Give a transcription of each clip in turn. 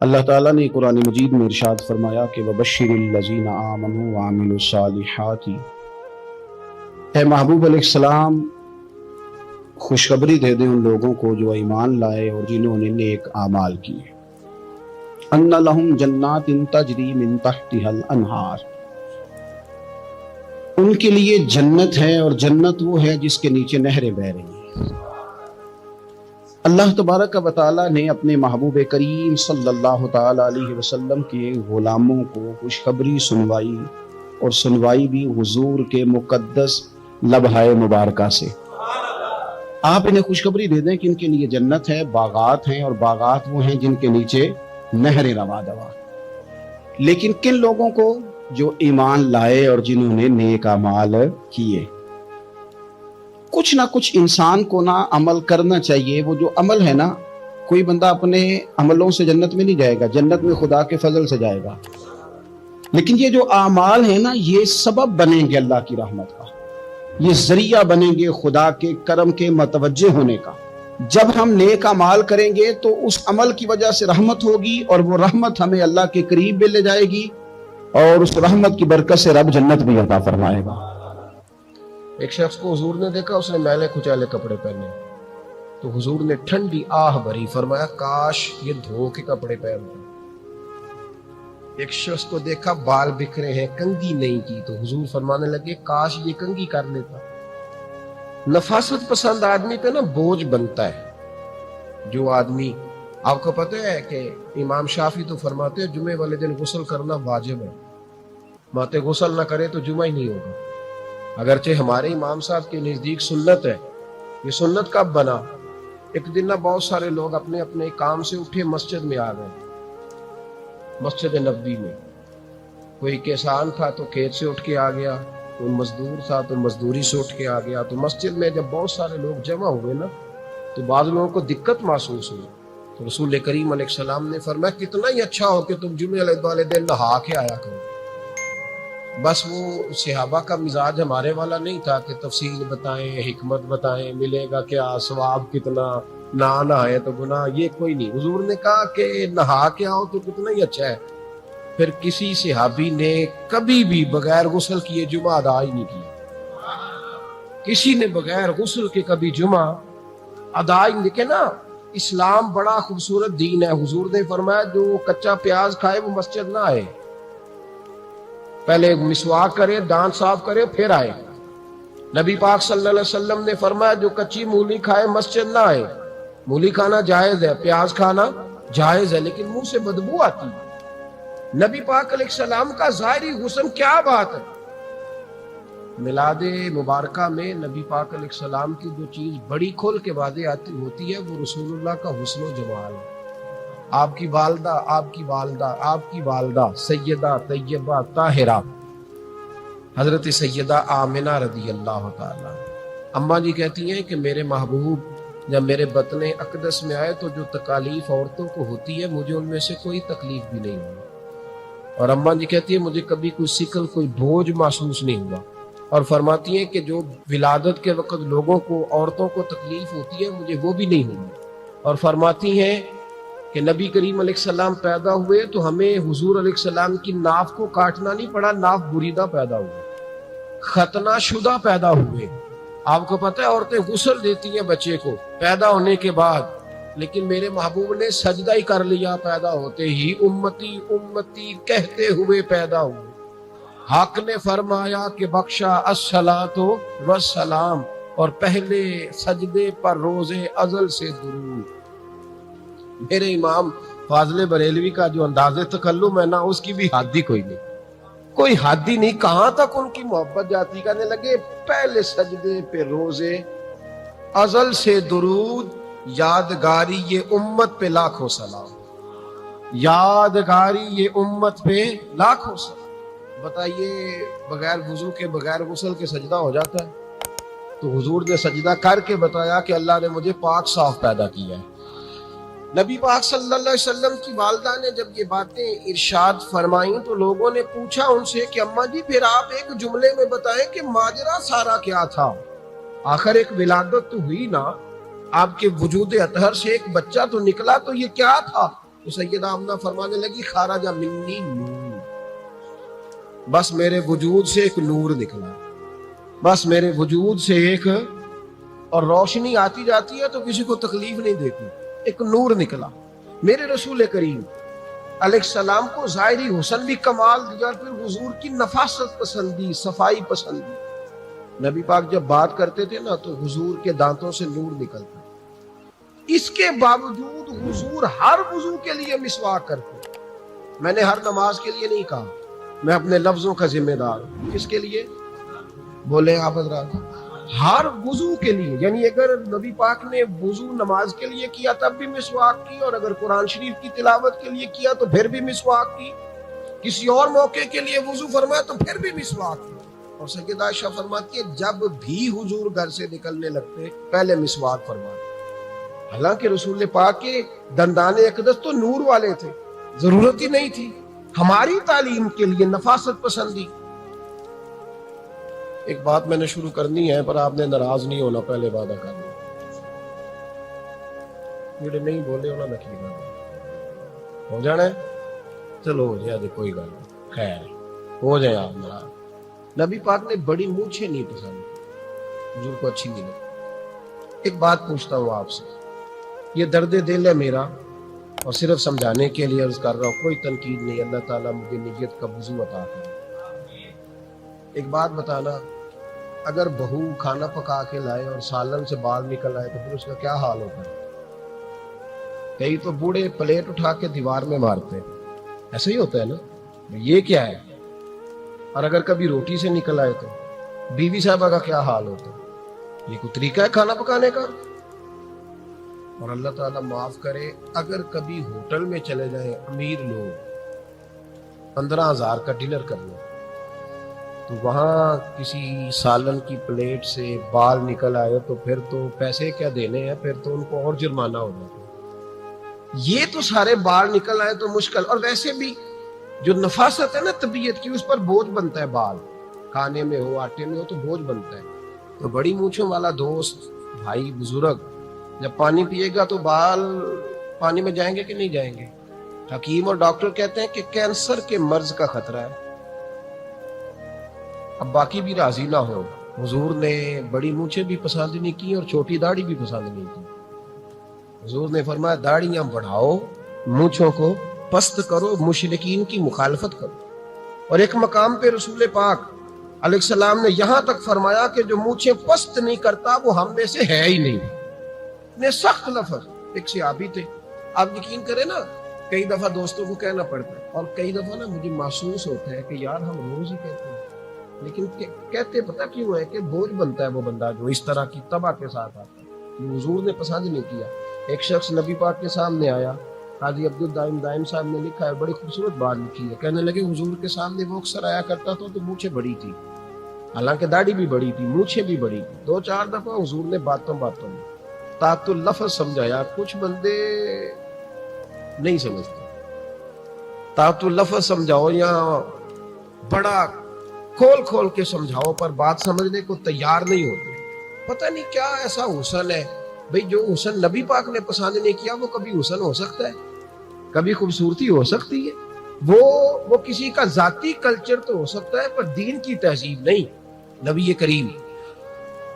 اللہ تعالیٰ نے قرآن مجید میں ارشاد فرمایا کہ وَبَشِّرِ الَّذِينَ آمَنُوا وَعَمِلُوا الصَّالِحَاتِ، اے محبوب علیہ السلام خوشخبری دے دیں ان لوگوں کو جو ایمان لائے اور جنہوں نے نیک اعمال کیے۔ ان لہم جنات تجری من تحتها الانہار، ان کے لیے جنت ہے اور جنت وہ ہے جس کے نیچے نہریں بہہ رہی ہیں۔ اللہ تبارک و تعالیٰ نے اپنے محبوب کریم صلی اللہ تعالی علیہ وسلم کے غلاموں کو خوشخبری سنوائی، اور سنوائی بھی حضور کے مقدس لبھہ مبارکہ سے۔ آپ انہیں خوشخبری دے دیں کہ ان کے لیے جنت ہے، باغات ہیں، اور باغات وہ ہیں جن کے نیچے نہریں رواں دواں۔ لیکن کن لوگوں کو؟ جو ایمان لائے اور جنہوں نے نیک اعمال کیے۔ کچھ نہ کچھ انسان کو نہ عمل کرنا چاہیے۔ وہ جو عمل ہے نا، کوئی بندہ اپنے عملوں سے جنت میں نہیں جائے گا، جنت میں خدا کے فضل سے جائے گا۔ لیکن یہ جو اعمال ہیں نا، یہ سبب بنیں گے اللہ کی رحمت کا، یہ ذریعہ بنیں گے خدا کے کرم کے متوجہ ہونے کا۔ جب ہم نیک اعمال کریں گے تو اس عمل کی وجہ سے رحمت ہوگی، اور وہ رحمت ہمیں اللہ کے قریب بھی لے جائے گی، اور اس رحمت کی برکت سے رب جنت بھی عطا فرمائے گا۔ ایک شخص کو حضور نے دیکھا، اس نے میلے کچالے کپڑے پہنے، تو حضور نے ٹھنڈی آہ بھری، فرمایا کاش یہ دھو کے کپڑے پہنتا۔ ایک شخص کو دیکھا بال بکھرے ہیں، کنگھی نہیں کی، تو حضور فرمانے لگے کاش یہ کنگھی کر لیتا۔ نفاست پسند آدمی پہ نا بوجھ بنتا ہے۔ جو آدمی، آپ کو پتہ ہے کہ امام شافعی تو فرماتے ہیں جمعے والے دن غسل کرنا واجب ہے، ماتے غسل نہ کرے تو جمعہ ہی نہیں ہوگا۔ اگرچہ ہمارے امام صاحب کے نزدیک سنت ہے۔ یہ سنت کب بنا؟ ایک دن نہ بہت سارے لوگ اپنے اپنے کام سے اٹھے، مسجد میں آ گئے، مسجد نبوی میں۔ کوئی کسان تھا تو کھیت سے اٹھ کے آ گیا، کوئی مزدور تھا تو مزدوری سے اٹھ کے آ گیا۔ تو مسجد میں جب بہت سارے لوگ جمع ہوئے نا، تو بعض لوگوں کو دقت محسوس ہوئی، تو رسول کریم علیہ السلام نے فرمایا کتنا ہی اچھا ہو کہ تم جمعے والے دن نہا کے آیا کرو۔ بس وہ صحابہ کا مزاج ہمارے والا نہیں تھا کہ تفصیل بتائیں، حکمت بتائیں، ملے گا کیا، ثواب کتنا، نہ نہائے تو گناہ، یہ کوئی نہیں۔ حضور نے کہا کہ نہا کے آؤ تو کتنا ہی اچھا ہے۔ پھر کسی صحابی نے کبھی بھی بغیر غسل کیے جمعہ ادا ہی نہیں کیا۔ کسی نے بغیر غسل کے کبھی جمعہ ادا ہی نہیں۔ دیکھیں نا، اسلام بڑا خوبصورت دین ہے۔ حضور نے فرمایا جو کچا پیاز کھائے وہ مسجد نہ آئے، پہلے مسواک کرے، دانت صاف کرے، پھر آئے۔ نبی پاک صلی اللہ علیہ وسلم نے فرمایا جو کچی مولی کھائے مسجد نہ آئے۔ مولی کھانا جائز ہے، پیاز کھانا جائز ہے، لیکن منہ سے بدبو آتی ہے۔ نبی پاک علیہ السلام کا ظاہری حسن کیا بات ہے۔ میلاد مبارکہ میں نبی پاک علیہ السلام کی جو چیز بڑی کھول کے واضح آتی ہوتی ہے وہ رسول اللہ کا حسن و جمال ہے۔ آپ کی والدہ، آپ کی والدہ، آپ کی والدہ سیدہ طیبہ طاہرہ حضرت سیدہ آمنہ رضی اللہ تعالیٰ، اماں جی کہتی ہیں کہ میرے محبوب جب میرے بطن اقدس میں آئے تو جو تکالیف عورتوں کو ہوتی ہے مجھے ان میں سے کوئی تکلیف بھی نہیں ہوئی، اور اماں جی کہتی ہیں مجھے کبھی کوئی ثقل، کوئی بوجھ محسوس نہیں ہوا، اور فرماتی ہیں کہ جو ولادت کے وقت لوگوں کو، عورتوں کو تکلیف ہوتی ہے مجھے وہ بھی نہیں ہوئی، اور فرماتی ہیں کہ نبی کریم علیہ السلام پیدا ہوئے تو ہمیں حضور علیہ السلام کی ناف کو کاٹنا نہیں پڑا، ناف بریدہ پیدا ہوئے، ختنہ شدہ پیدا ہوئے۔ آپ کو پتہ ہے عورتیں غسل دیتی ہیں بچے کو پیدا ہونے کے بعد، لیکن میرے محبوب نے سجدہ ہی کر لیا پیدا ہوتے ہی، امتی امتی کہتے ہوئے پیدا ہوئے۔ حق نے فرمایا کہ بخشا الصلاۃ والسلام، اور پہلے سجدے پر روز ازل سے درود۔ میرے امام فاضل بریلوی کا جو انداز تکلم ہے نا، اس کی بھی حد ہی کوئی نہیں، کوئی حد ہی نہیں، کہاں تک ان کی محبت جاتی۔ کہنے لگے پہلے سجدے پہ روز ازل سے درود، یادگاری یہ امت پہ لاکھوں سلام، یادگاری یہ امت پہ لاکھوں سلام۔ بتائیے بغیر وضو کے، بغیر غسل کے سجدہ ہو جاتا ہے؟ تو حضور نے سجدہ کر کے بتایا کہ اللہ نے مجھے پاک صاف پیدا کیا ہے۔ نبی پاک صلی اللہ علیہ وسلم کی والدہ نے جب یہ باتیں ارشاد فرمائیں تو لوگوں نے پوچھا ان سے کہ اماں جی پھر آپ ایک جملے میں بتائیں کہ ماجرا سارا کیا تھا، آخر ایک ولادت تو ہوئی نا، آپ کے وجود اطہر سے ایک بچہ تو نکلا، تو یہ کیا تھا؟ تو سیدہ آمنہ فرمانے لگی خارج منی نور، بس میرے وجود سے ایک نور نکلا، بس میرے وجود سے ایک، اور روشنی آتی جاتی ہے تو کسی کو تکلیف نہیں دیتی، ایک نور نکلا۔ میرے رسول کریم علیہ السلام کو ظاہری حسن بھی کمال دیا، پھر حضور کی نفاست پسندی، صفائی پسندی۔ نبی پاک جب بات کرتے تھے نا تو حضور کے دانتوں سے نور نکلتا، اس کے باوجود حضور ہر وضو کے لیے مسواک کرتے۔ میں نے ہر نماز کے لیے نہیں کہا، میں اپنے لفظوں کا ذمہ دار ہوں۔ کس کے لیے بولے آپ حضرات؟ ہر وضو کے لیے، یعنی اگر نبی پاک نے وضو نماز کے لیے کیا تب بھی مسواک کی، اور اگر قرآن شریف کی تلاوت کے لیے کیا تو پھر بھی مسواک کی، کسی اور موقع کے لیے وضو فرمایا تو پھر بھی مسواک کی۔ اور سیدہ عائشہ فرماتی ہے جب بھی حضور گھر سے نکلنے لگتے پہلے مسواک فرماتے۔ حالانکہ رسول پاک کے دندان اقدس تو نور والے تھے، ضرورت ہی نہیں تھی، ہماری تعلیم کے لیے نفاست پسندی۔ ایک بات میں نے شروع کرنی ہے پر آپ نے ناراض نہیں ہونا، پہلے وعدہ کرنا، جڑے نہیں بولے ہونا میں کی کرنا ہو جانا ہے، چلو ہو جائے کوئی گل نہیں، خیر ہو جائے آپ ناراض۔ نبی پاک نے بڑی مونچھیں نہیں پسند، حضور کو اچھی نہیں لگی۔ ایک بات پوچھتا ہوں آپ سے، یہ درد دل ہے میرا اور صرف سمجھانے کے لیے عرض کر رہا ہوں، کوئی تنقید نہیں، اللہ تعالیٰ مجھے نیت کا وضو عطا کرے۔ ایک بات بتانا، اگر بہو کھانا پکا کے لائے اور سالن سے بال نکل آئے تو پھر اس کا کیا حال ہوتا ہے؟ کئی تو بوڑھے پلیٹ اٹھا کے دیوار میں مارتے ہیں، ایسا ہی ہوتا ہے نا، یہ کیا ہے؟ اور اگر کبھی روٹی سے نکل آئے تو بیوی صاحبہ کا کیا حال ہوتا ہے؟ یہ کوئی طریقہ ہے کھانا پکانے کا؟ اور اللہ تعالیٰ معاف کرے، اگر کبھی ہوٹل میں چلے جائیں امیر لوگ 15,000 کا ڈنر کرنا تو وہاں کسی سالن کی پلیٹ سے بال نکل آئے تو پھر تو پیسے کیا دینے ہیں، پھر تو ان کو اور جرمانہ ہو جاتا ہے۔ یہ تو سارے بال نکل آئے تو مشکل، اور ویسے بھی جو نفاست ہے نا طبیعت کی، اس پر بوجھ بنتا ہے، بال کھانے میں ہو آٹے میں ہو تو بوجھ بنتا ہے۔ تو بڑی مونچھوں والا دوست بھائی بزرگ جب پانی پیے گا تو بال پانی میں جائیں گے کہ نہیں جائیں گے؟ حکیم اور ڈاکٹر کہتے ہیں کہ کینسر کے مرض کا خطرہ ہے۔ اب باقی بھی راضی نہ ہو، حضور نے بڑی مونچھیں بھی پسند نہیں کی اور چھوٹی داڑھی بھی پسند نہیں کی۔ حضور نے فرمایا داڑھیاں بڑھاؤ، مونچھوں کو پست کرو، مشرکین کی مخالفت کرو۔ اور ایک مقام پہ رسول پاک علیہ السلام نے یہاں تک فرمایا کہ جو مونچھیں پست نہیں کرتا وہ ہم میں سے ہے ہی نہیں۔ نے سخت لفظ، ایک صحابی تھے، آپ یقین کریں نا، کئی دفعہ دوستوں کو کہنا پڑتا ہے اور کئی دفعہ نا مجھے محسوس ہوتا ہے کہ یار ہم روز ہی کہتے ہیں، لیکن کہتے پتہ کیوں ہے کہ بوجھ بنتا ہے وہ بندہ جو اس طرح کی تباہ کے ساتھ آتا ہے۔ یہ حضور نے پسند نہیں کیا۔ ایک شخص نبی پاک کے سامنے آیا، قاضی عبدالدائم دائم صاحب نے لکھا ہے، بڑی خوبصورت بات لکھی ہے، کہنے لگے حضور کے سامنے وہ اکثر آیا کرتا تھا تو مونچھیں بڑی تھی، حالانکہ داڑھی بھی بڑی تھی، مونچھیں بھی بڑی تھی۔ 2-4 دفعہ حضور نے باتوں میں تاۃ اللفظ سمجھایا، کچھ بندے نہیں سمجھتے، تاۃ اللفظ سمجھاؤ یا بڑا کھول کے سمجھاؤ پر بات سمجھنے کو تیار نہیں ہوتے۔ پتہ نہیں کیا ایسا حسن ہے بھئی، جو حسن نبی پاک نے پسند نہیں کیا وہ کبھی حسن ہو سکتا ہے، کبھی خوبصورتی ہو سکتی ہے، وہ کسی کا ذاتی کلچر تو ہو سکتا ہے پر دین کی تہذیب نہیں۔ نبی کریم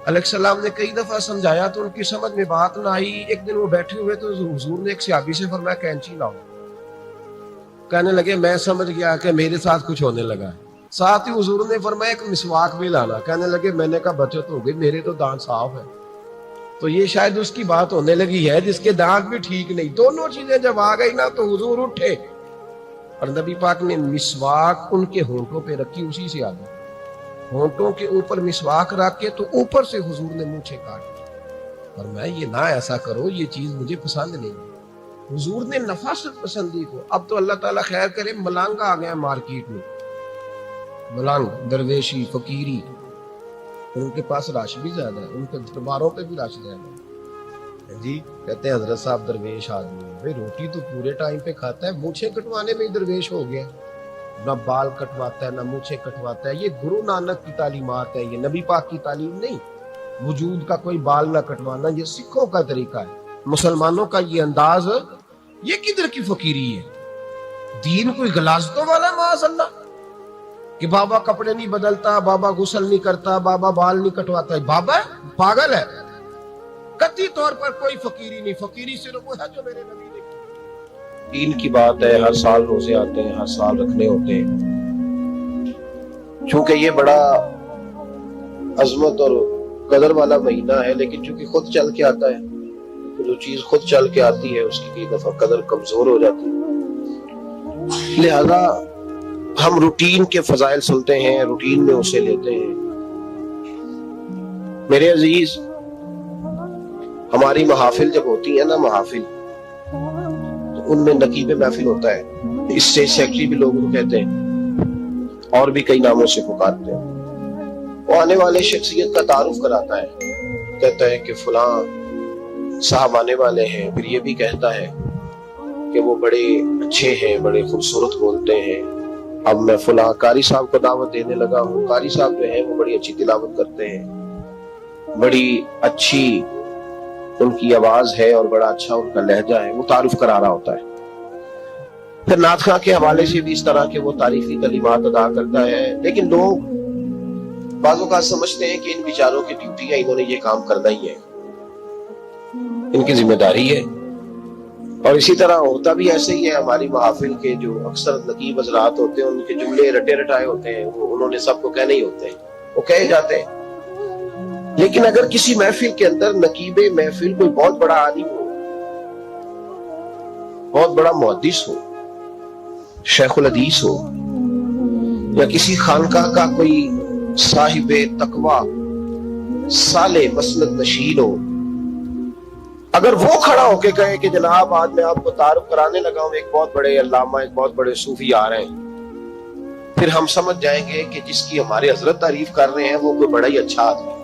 علیہ السلام نے کئی دفعہ سمجھایا تو ان کی سمجھ میں بات نہ آئی۔ ایک دن وہ بیٹھے ہوئے تو حضور نے ایک صحابی سے فرمایا کینچی لاؤ، کہنے لگے میں سمجھ گیا کہ میرے ساتھ کچھ ہونے لگا ہے۔ ساتھ ہی حضور نے فرمایا ایک مسواک بھی لانا، کہنے لگے میں نے کہا بچت ہو گئی، میرے تو دانت صاف ہے۔ تو یہ شاید اس کی بات ہونے لگی ہے جس کے دانت بھی ٹھیک نہیں۔ دونوں چیزیں جب آ گئی نا تو حضور اٹھے اور نبی پاک نے مسواک ان کے ہونٹوں پہ رکھی، اسی سے آ گئی، ہونٹوں کے اوپر مسواک رکھ کے تو اوپر سے حضور نے مونچھیں کاٹ دی اور میں یہ نہ ایسا کرو، یہ چیز مجھے پسند نہیں ہے۔ حضور نے نفاست پسندی کو، اب تو اللہ تعالیٰ خیر کرے ملانگا آ گیا مارکیٹ میں، ملانگ درویشی فقیری، ان کے پاس رش بھی زیادہ ہے، ان کے درباروں پہ بھی رش زیادہ ہے جی۔ کہتے ہیں حضرت صاحب درویش آدمی ہے، بھائی روٹی تو پورے ٹائم پہ کھاتا ہے، مونچھیں کٹوانے میں ہی درویش ہو گیا، نہ بال کٹواتا ہے نہ مونچھیں کٹواتا ہے۔ یہ گرو نانک کی تعلیمات ہے، یہ نبی پاک کی تعلیم نہیں۔ وجود کا کوئی بال نہ کٹوانا یہ سکھوں کا طریقہ ہے، مسلمانوں کا یہ انداز یہ کدھر کی فقیری ہے؟ دین کوئی غلاظتوں والا معاذ اللہ کہ بابا کپڑے نہیں بدلتا، بابا غسل نہیں کرتا، بابا بال نہیں کٹواتا. بابا پاگل ہے. قطعی طور پر کوئی فقیری نہیں. فقیری صرف وہ ہے جو میرے نبی نے. دین کی بات ہے، ہر سال روزے آتے ہیں، ہر سال رکھنے ہوتے ہیں. چونکہ یہ بڑا عظمت اور قدر والا مہینہ ہے، لیکن چونکہ خود چل کے آتا ہے تو جو چیز خود چل کے آتی ہے اس کی کئی دفعہ قدر کمزور ہو جاتی ہے. لہذا ہم روٹین کے فضائل سنتے ہیں، روٹین میں اسے لیتے ہیں. میرے عزیز، ہماری محافل جب ہوتی ہیں نا، محافل تو ان میں نقیب محفل ہوتا ہے. اسٹیج سیکرٹری بھی لوگ کو کہتے ہیں اور بھی کئی ناموں سے پکارتے ہیں. وہ آنے والے شخصیت کا تعارف کراتا ہے، کہتا ہے کہ فلاں صاحب آنے والے ہیں. پھر یہ بھی کہتا ہے کہ وہ بڑے اچھے ہیں، بڑے خوبصورت بولتے ہیں. اب میں فلاں قاری صاحب کو دعوت دینے لگا ہوں. قاری صاحب جو ہیں وہ بڑی اچھی تلاوت کرتے ہیں، بڑی اچھی ان کی آواز ہے اور بڑا اچھا ان کا لہجہ ہے. وہ تعارف کرا رہا ہوتا ہے. پھر نعت خواں کے حوالے سے بھی اس طرح کے وہ تعریفی کلمات ادا کرتا ہے. لیکن لوگ بعض اوقات سمجھتے ہیں کہ ان بیچاروں کی ڈیوٹی ہے، انہوں نے یہ کام کرنا ہی ہے، ان کی ذمہ داری ہے. اور اسی طرح ہوتا بھی ایسے ہی ہے. ہماری محافل کے جو اکثر نقیب حضرات ہوتے ہیں، ان کے جملے رٹے رٹائے ہوتے ہیں، وہ انہوں نے سب کو کہنے ہی ہوتے ہیں، وہ کہے جاتے ہیں. لیکن اگر کسی محفل کے اندر نقیب محفل کوئی بہت بڑا عالم ہو، بہت بڑا محدث ہو، شیخ الحدیث ہو، یا کسی خانقاہ کا کوئی صاحب تقویٰ صالح مسلک نشین ہو، اگر وہ کھڑا ہو کے کہے کہ جناب آج میں آپ کو تعارف کرانے لگا ہوں ایک بہت بڑے علامہ، ایک بہت بڑے صوفی آ رہے ہیں، پھر ہم سمجھ جائیں گے کہ جس کی ہمارے حضرت تعریف کر رہے ہیں وہ کوئی بڑا ہی اچھا آدمی.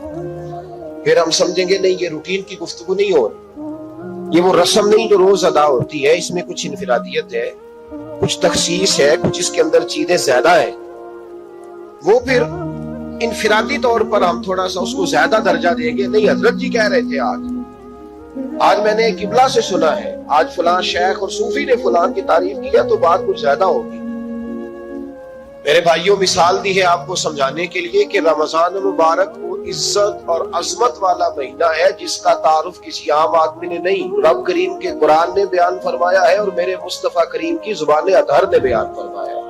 پھر ہم سمجھیں گے نہیں، یہ روٹین کی گفتگو نہیں ہو رہی، یہ وہ رسم نہیں جو روز ادا ہوتی ہے، اس میں کچھ انفرادیت ہے، کچھ تخصیص ہے، کچھ اس کے اندر چیزیں زیادہ ہیں. وہ پھر انفرادی طور پر ہم تھوڑا سا اس کو زیادہ درجہ دیں گے. نہیں، حضرت جی کہہ رہے تھے آج میں نے قبلہ سے سنا ہے، آج فلاں شیخ اور صوفی نے فلاں کی تعریف کیا تو بات کچھ زیادہ ہوگی. میرے بھائیوں، مثال دی ہے آپ کو سمجھانے کے لیے کہ رمضان المبارک وہ عزت اور عظمت والا مہینہ ہے جس کا تعارف کسی عام آدمی نے نہیں، رب کریم کے قرآن نے بیان فرمایا ہے اور میرے مصطفیٰ کریم کی زبان اطہر نے بیان فرمایا ہے.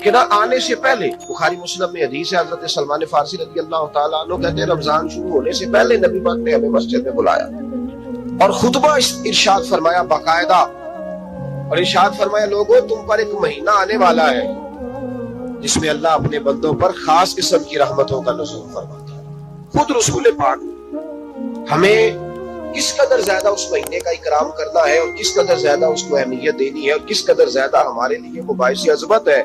کہ نہ آنے سے پہلے بخاری مسلم میں حدیث ہے، حضرت سلمان فارسی رضی اللہ تعالیٰ عنہ کہتے ہیں رمضان شروع ہونے سے پہلے نبی پاک نے ہمیں مسجد میں بلایا اور خطبہ ارشاد فرمایا باقاعدہ، اور ارشاد فرمایا لوگوں تم پر ایک مہینہ آنے والا ہے جس میں اللہ اپنے بندوں پر خاص قسم کی رحمتوں کا نزول فرماتا ہے. خود رسول پاک ہمیں کس قدر زیادہ اس مہینے کا اکرام کرنا ہے اور کس قدر زیادہ اس کو اہمیت دینی ہے اور کس قدر زیادہ ہمارے لیے وہ باعث عظمت ہے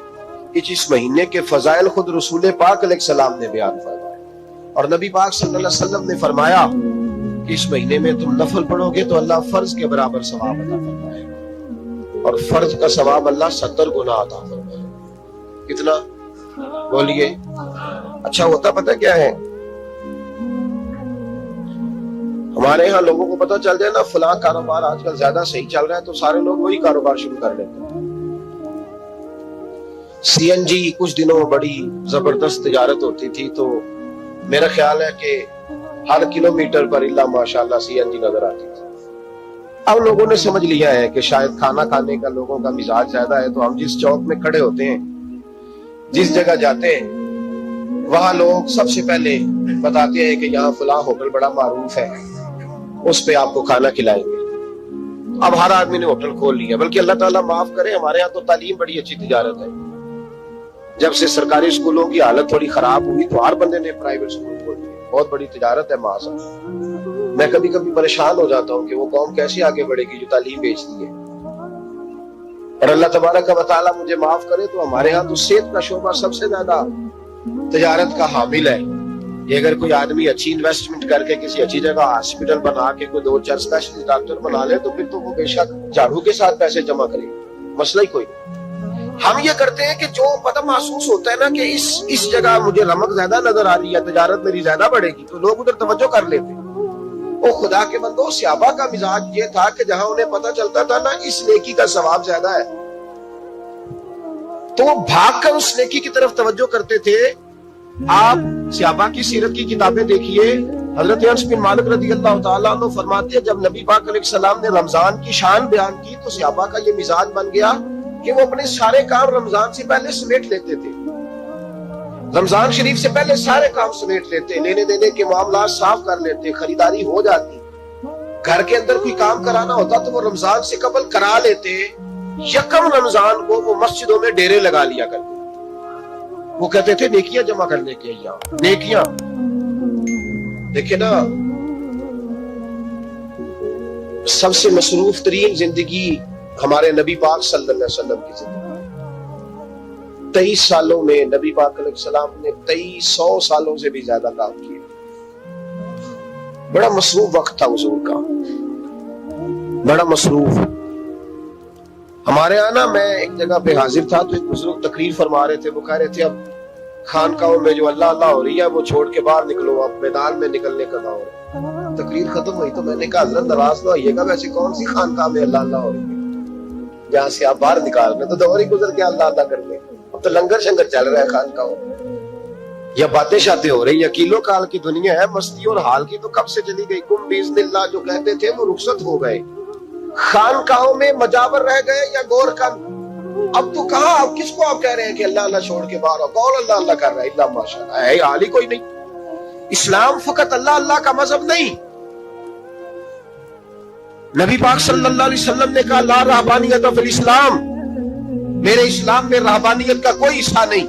کہ جس مہینے کے فضائل خود رسول پاک علیہ السلام نے بیان فرمائے. اور نبی پاک صلی اللہ علیہ وسلم نے فرمایا کہ اس مہینے میں تم نفل پڑھو گے تو اللہ فرض کے برابر ثواب عطا فرمائے، اور فرض کا ثواب اللہ 70 گنا عطا فرمائے. کتنا بولیے؟ اچھا ہوتا پتہ کیا ہے، ہمارے ہاں لوگوں کو پتہ چل جائے نا فلاں کاروبار آج کل زیادہ صحیح چل رہا ہے تو سارے لوگ وہی کاروبار شروع کر لیتے ہیں. سی این جی کچھ دنوں میں بڑی زبردست تجارت ہوتی تھی، تو میرا خیال ہے کہ ہر کلومیٹر پر اللہ ماشاءاللہ سی این جی نظر آتی تھی. اب لوگوں نے سمجھ لیا ہے کہ شاید کھانا کھانے کا لوگوں کا مزاج زیادہ ہے، تو ہم جس چوک میں کھڑے ہوتے ہیں، جس جگہ جاتے ہیں، وہاں لوگ سب سے پہلے بتاتے ہیں کہ یہاں فلاں ہوٹل بڑا معروف ہے، اس پہ آپ کو کھانا کھلائیں گے. اب ہر آدمی نے ہوٹل کھول لیا، بلکہ اللہ تعالیٰ معاف کرے، ہمارے ہاں تو تعلیم بڑی اچھی تجارت ہے. جب سے سرکاری اسکولوں کی حالت تھوڑی خراب ہوئی تو ہر بندے نے پرائیویٹ اسکول کھول لیے. بہت بڑی تجارت ہے معاذ. میں کبھی کبھی پریشان ہو جاتا ہوں کہ وہ قوم کیسے آگے بڑھے گی جو تعلیم بیچتی ہے. اور اللہ تبارک و تعالیٰ مجھے معاف کرے تو ہمارے ہاں تو صحت کا شعبہ سب سے زیادہ تجارت کا حامل ہے. کہ اگر کوئی آدمی اچھی انویسٹمنٹ کر کے کسی اچھی جگہ ہاسپٹل بنا کے کوئی 2-4 اسپیشلسٹ ڈاکٹر بنا لے تو پھر تو وہ بے شک جھاڑو کے ساتھ پیسے جمع کرے، مسئلہ ہی کوئی نہیں. ہم یہ کرتے ہیں کہ جو پتہ محسوس ہوتا ہے نا کہ اس جگہ مجھے رمق زیادہ نظر آ رہی ہے، تجارت میری زیادہ بڑھے گی، تو لوگ ادھر توجہ کر لیتے ہیں. وہ خدا کے بندوں صحابہ کا مزاج یہ تھا کہ جہاں انہیں پتہ چلتا تھا نا اس نیکی کا ثواب زیادہ ہے تو وہ بھاگ کر اس نیکی کی طرف توجہ کرتے تھے. آپ صحابہ کی سیرت کی کتابیں دیکھیے. حضرت انس بن مالک رضی اللہ تعالیٰ عنہ فرماتے ہیں جب نبی پاک علیہ السلام نے رمضان کی شان بیان کی تو صحابہ کا یہ مزاج بن گیا کہ وہ اپنے سارے کام رمضان سے پہلے سمیٹ لیتے تھے. رمضان شریف سے پہلے سارے کام سمیٹ لیتے, لینے دینے کے معاملات صاف کر لیتے, خریداری ہو جاتی. گھر کے اندر کوئی کام کرانا ہوتا تو وہ رمضان سے قبل کرا لیتے. یکم رمضان کو وہ مسجدوں میں ڈیرے لگا لیا کرتے. وہ کہتے تھے نیکیاں جمع کرنے کے یا نیکیاں. دیکھیں نا سب سے مصروف ترین زندگی ہمارے نبی پاک صلی اللہ علیہ وسلم کی زندگی. 23 سالوں میں نبی پاک علیہ السلام نے 2300 سالوں سے بھی زیادہ کام کیا. بڑا مصروف وقت تھا حضور کا, بڑا مصروف. ہمارے یہاں نا میں ایک جگہ پہ حاضر تھا تو ایک بزرگ تقریر فرما رہے تھے. وہ کہہ رہے تھے اب خانقاہوں میں جو اللہ اللہ ہو رہی ہے وہ چھوڑ کے باہر نکلو, اب میدان میں نکلنے کا دور ہے. تقریر ختم ہوئی تو میں نے کہا حضرت ناراض نہ ہوئیے گا, ویسے کون سی خانقاہ میں اللہ اللہ ہو رہی ہے جہاں سے آپ باہر نکال رہے, تو دور ہی گزر کے اللہ اللہ کر لیں. اب تو لنگر شنگر چل رہا ہے خانقاہوں یا باتیں شاتیں ہو رہی, یا کیلو کال کی دنیا ہے. مستی اور حال کی تو کب سے چلی گئی. کم باذن اللہ جو کہتے تھے وہ رخصت ہو گئے. خانقاہوں میں مجاور رہ گئے یا گور کن. اب تو کہاں, اب کس کو آپ کہہ رہے ہیں کہ اللہ اللہ چھوڑ کے باہر ہو. کون اللہ اللہ کر رہا ہے؟ اللہ ماشاءاللہ ہے حال ہی کوئی نہیں. اسلام فقط اللہ اللہ کا مذہب نہیں. نبی پاک صلی اللہ علیہ وسلم نے کہا لا رہبانیت فی الاسلام, میرے اسلام میں رہبانیت کا کوئی حصہ نہیں.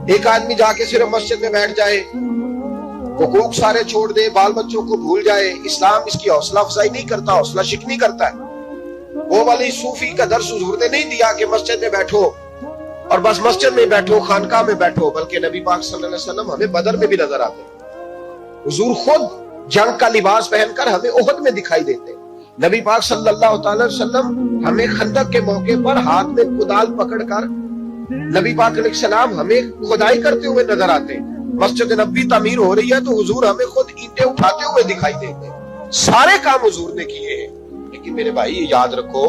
ایک آدمی جا کے صرف مسجد میں بیٹھ جائے, حقوق سارے چھوڑ دے, بال بچوں کو بھول جائے, اسلام اس کی حوصلہ افزائی نہیں کرتا, حوصلہ شکنی کرتا ہے. وہ والی صوفی کا درس حضور نے نہیں دیا کہ مسجد میں بیٹھو اور بس مسجد میں بیٹھو, خانقاہ میں بیٹھو, بلکہ نبی پاک صلی اللہ علیہ وسلم ہمیں بدر میں بھی نظر آتے. حضور خود جنگ کا لباس پہن کر ہمیں احد میں دکھائی دیتے. نبی پاک صلی اللہ تعالی وسلم ہمیں خندق کے موقع پر ہاتھ میں کدال پکڑ کر نبی پاک علیہ السلام ہمیں کھدائی کرتے ہوئے نظر آتے. مسجد نبوی تعمیر ہو رہی ہے تو حضور ہمیں خود اینٹیں اٹھاتے ہوئے دکھائی دیتے. سارے کام حضور نے کیے ہیں. لیکن میرے بھائی یہ یاد رکھو,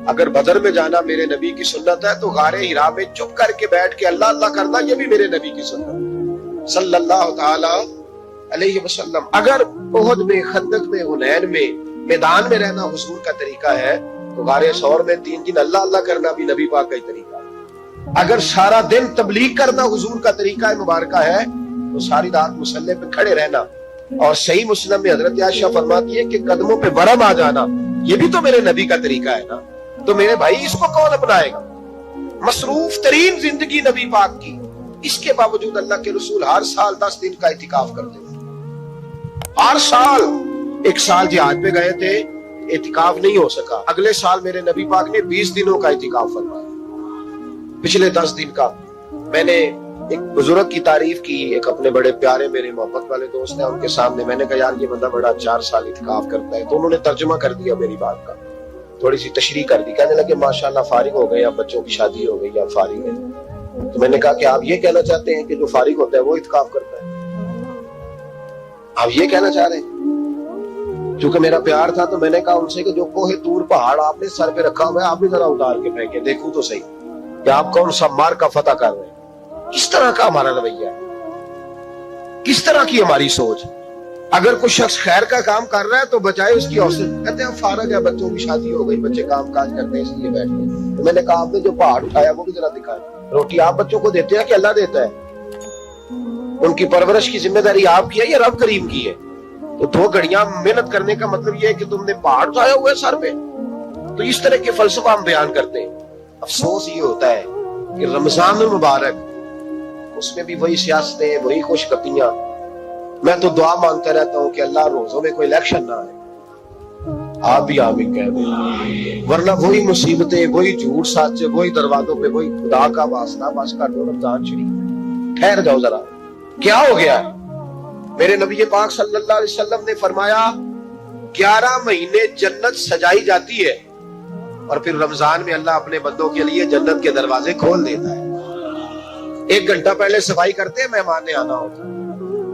اگر بدر میں جانا میرے نبی کی سنت ہے تو غار حرا میں چپ کر کے بیٹھ کے اللہ اللہ کرنا یہ بھی میرے نبی کی سنت صلی اللہ تعالی علیہ وسلم. اگر احد میں, خندق میں, حنین میں, میدان میں رہنا حضور کا طریقہ ہے تو غار ثور میں 3 دن اللہ اللہ کرنا بھی نبی پاک کا ہی طریقہ ہے. اگر سارا دن تبلیغ کرنا حضور کا طریقہ مبارکہ ہے تو ساری رات مصلی پہ کھڑے رہنا. اور صحیح مسلم میں حضرت عائشہ فرماتی ہے کہ قدموں پہ ورم آ جانا یہ بھی تو میرے نبی کا طریقہ ہے نا. تو میرے بھائی اس کو کون اپنائے گا؟ مصروف ترین زندگی نبی پاک کی, اس کے باوجود اللہ کے رسول ہر سال 10 دن کا اعتکاف کرتے تھے. ہر سال. ایک سال جہاد پہ گئے تھے, اعتکاف نہیں ہو سکا. اگلے سال میرے نبی پاک نے 20 دنوں کا اعتکاف فرمایا. پچھلے 10 دن کا. میں نے ایک بزرگ کی تعریف کی, ایک اپنے بڑے پیارے میرے محبت والے دوست ہیں, ان کے سامنے میں نے کہا یار یہ بندہ بڑا 4 سال اعتکاف کرتا ہے. تو انہوں نے ترجمہ کر دیا میری بات کا, تھوڑی سی تشریح کر دی. کہنے لگے ماشاءاللہ فارغ ہو گئے, اب بچوں کی شادی ہو گئی, اب فارغ ہے. تو میں نے کہا کہ آپ یہ کہنا چاہتے ہیں کہ جو فارغ ہوتا ہے وہ اعتکاف کرتا ہے؟ آپ یہ کہنا چاہ رہے ہیں؟ چونکہ میرا پیار تھا تو میں نے کہا ان سے کہ جو کوہ طور پہاڑ آپ نے سر پہ رکھا ہوا ہے آپ بھی ذرا اتار کے پھینکے دیکھوں تو صحیح کہ آپ کون سا مار کا فتح کر رہے ہیں. کس طرح کا ہمارا رویہ ہے, کس طرح کی ہماری سوچ. اگر کوئی شخص خیر کا کام کر رہا ہے تو بجائے اس کی حوصلے کہتے ہیں فارغ ہے, بچوں کی شادی ہو گئی, بچے کام کاج کرتے ہیں اس لیے بیٹھ گئے. تو میں نے کہا آپ نے جو پہاڑ اٹھایا وہ بھی ذرا دکھائیں. روٹی آپ بچوں کو دیتے ہیں کہ اللہ دیتا ہے؟ ان کی پرورش کی ذمہ داری آپ کی ہے یا رب کریم کی ہے؟ تو 2 گھڑیاں محنت کرنے کا مطلب یہ ہے کہ تم نے پہاڑ اٹھایا ہوا ہے سر پہ. تو اس طرح کے فلسفہ ہم بیان کرتے ہیں. افسوس یہ ہوتا ہے کہ رمضان المبارک اس میں بھی وہی سیاستیں, وہی خوش کپیاں. میں تو دعا مانگتا رہتا ہوں کہ اللہ روزوں میں کوئی الیکشن نہ آئے. آپ بھی آمین کہہ دیں, ورنہ وہی مصیبتیں, وہی جھوٹ سچ, وہی دروازوں پہ وہی خدا کا واسطہ. بس کر دو رمضان شریف, ٹھہر جاؤ ذرا. کیا ہو گیا ہے؟ میرے نبی پاک صلی اللہ علیہ وسلم نے فرمایا 11 مہینے جنت سجائی جاتی ہے اور پھر رمضان میں اللہ اپنے بندوں کے لیے جنت کے دروازے کھول دیتا ہے. 1 گھنٹہ پہلے صفائی کرتے ہیں, مہمان نے آنا ہوتا ہے.